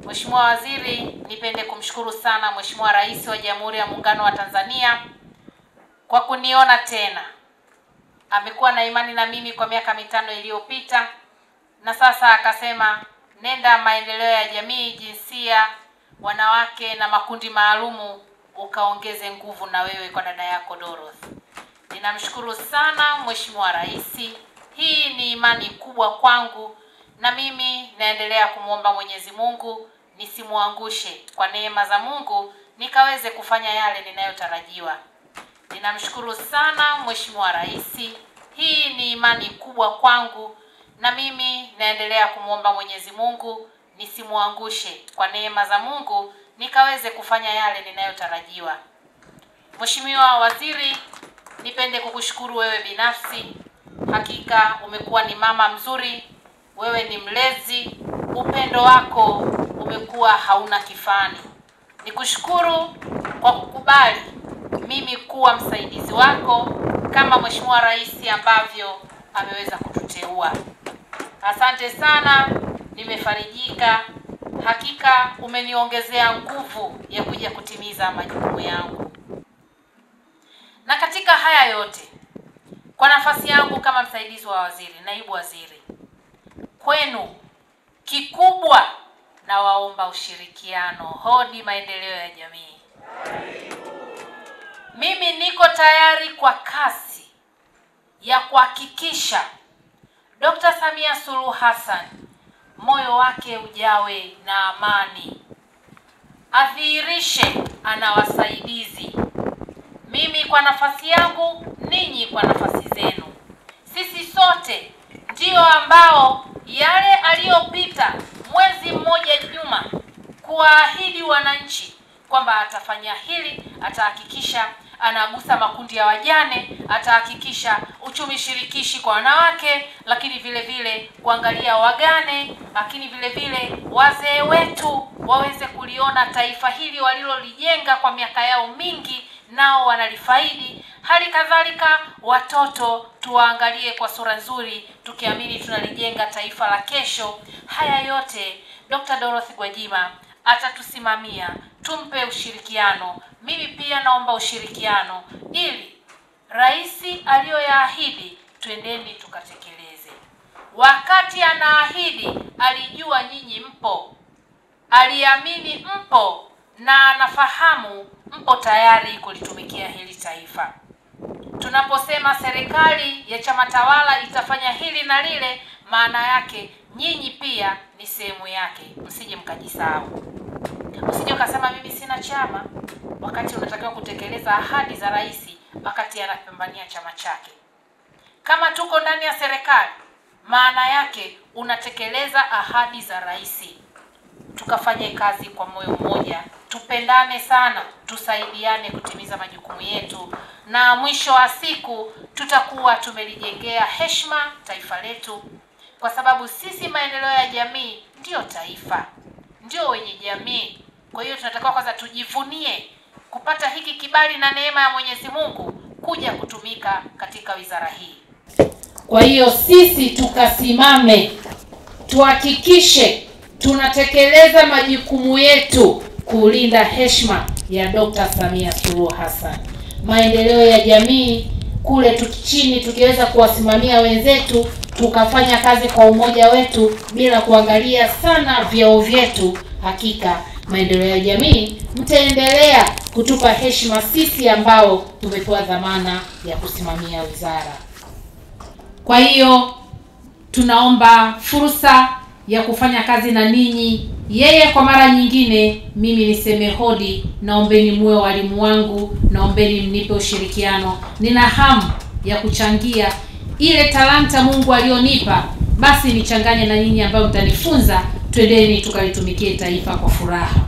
Mheshimiwa Waziri, nipende kumshukuru sana Mheshimiwa Rais wa Jamhuri ya Muungano wa Tanzania kwa kuniona tena. Amekuwa na imani na mimi kwa miaka 5 iliyopita, na sasa akasema nenda maendeleo ya jamii, jinsia, wanawake na makundi maalumu ukaongeze nguvu na wewe kwa dada yako Dorothy. Ninamshukuru sana Mheshimiwa Rais. Hii ni imani kubwa kwangu, na mimi naendelea kumwomba Mwenyezi Mungu nisimuangushe, kwa neema za Mungu nikaweze kufanya yale ninayotarajiwa. Ninamshukuru sana Mheshimiwa Rais. Hii ni imani kubwa kwangu, na mimi naendelea kumwomba Mwenyezi Mungu nisimuangushe, kwa neema za Mungu nikaweze kufanya yale ninayotarajiwa. Mheshimiwa Waziri, nipende kukushukuru wewe binafsi. Hakika umekuwa ni mama mzuri, wewe ni mlezi, upendo wako umekuwa hauna kifani. Nikushukuru kwa kukubali mimi kuwa msaidizi wako kama Mheshimiwa Rais ambavyo ameweza kututeua. Asante sana, nimefarijika. Hakika umeniongezea nguvu ya kuja kutimiza majukumu yangu. Na katika haya yote, kwa nafasi yangu kama msaidizi wa waziri, naibu waziri, kwenu kikubwa na waomba ushirikiano. Hodi maendeleo ya jamii. Mimi niko tayari kwa kasi ya kuhakikisha Dr. Samia Suluhu Hassan moyo wake ujawe na amani, adhihirishe ana wasaidizi, mimi kwa nafasi yangu, ninyi kwa nafasi zenu. Sisi sote ndio ambao yale aliyopita mwezi mmoja nyuma kuahidi wananchi kwamba atafanya hili, atahakikisha anagusa makundi ya wajane, atahakikisha uchumi shirikishi kwa wanawake, lakini vile vile kuangalia wagane, lakini vile vile wazee wetu waweze kuliona taifa hili walilolijenga kwa miaka yao mingi, nao wanalifaidi. Hali kadhalika watoto tuwaangalie kwa sura nzuri, tukiamini tunalijenga taifa la kesho. Haya yote Dr. Dorothy Gwajima atatusimamia, tumpe ushirikiano. Mimi pia naomba ushirikiano ili rais aliyoyaahidi twendeni tukatekeleze. Wakati anaahidi alijua nyinyi mpo, aliamini mpo, na anafahamu mpo tayari kulitumikia hili taifa. Tunaposema serikali ya chama tawala itafanya hili na lile, maana yake nyinyi pia ni sehemu yake. Msije mkajisahau. Usije ukasema mimi sina chama wakati unatakiwa kutekeleza ahadi za rais wakati anapambania chama chake. Kama tuko ndani ya serikali, maana yake unatekeleza ahadi za rais. Tukafanye kazi kwa moyo mmoja, tupendane sana, tusaidiane kutimiza majukumu yetu, na mwisho wa siku tutakuwa tumelijengea heshima taifa letu, kwa sababu sisi maendeleo ya jamii ndio taifa, ndio wenye jamii. Kwa hiyo tunatakiwa kwanza tujivunie kupata hiki kibali na neema ya Mwenyezi Mungu kuja kutumika katika wizara hii. Kwa hiyo sisi tukasimame, tuhakikishe tunatekeleza majukumu yetu kulinda heshima ya Dr. Samia Suluhu Hassan. Maendeleo ya jamii kule chini tukiweza kuwasimamia wenzetu, tukafanya kazi kwa umoja wetu bila kuangalia sana vyeo vyetu, hakika maendeleo ya jamii mtaendelea kutupa heshima sisi ambao tumepewa dhamana ya kusimamia wizara. Kwa hiyo tunaomba fursa ya kufanya kazi na ninyi. Yeye kwa mara nyingine mimi niseme hodi, naombeni muwe walimu wangu, naombeni mnipe ushirikiano. Nina hamu ya kuchangia ile talanta Mungu alionipa, basi nichanganye na nyinyi ambao mtanifunza, twendeni tukalitumikie taifa kwa furaha.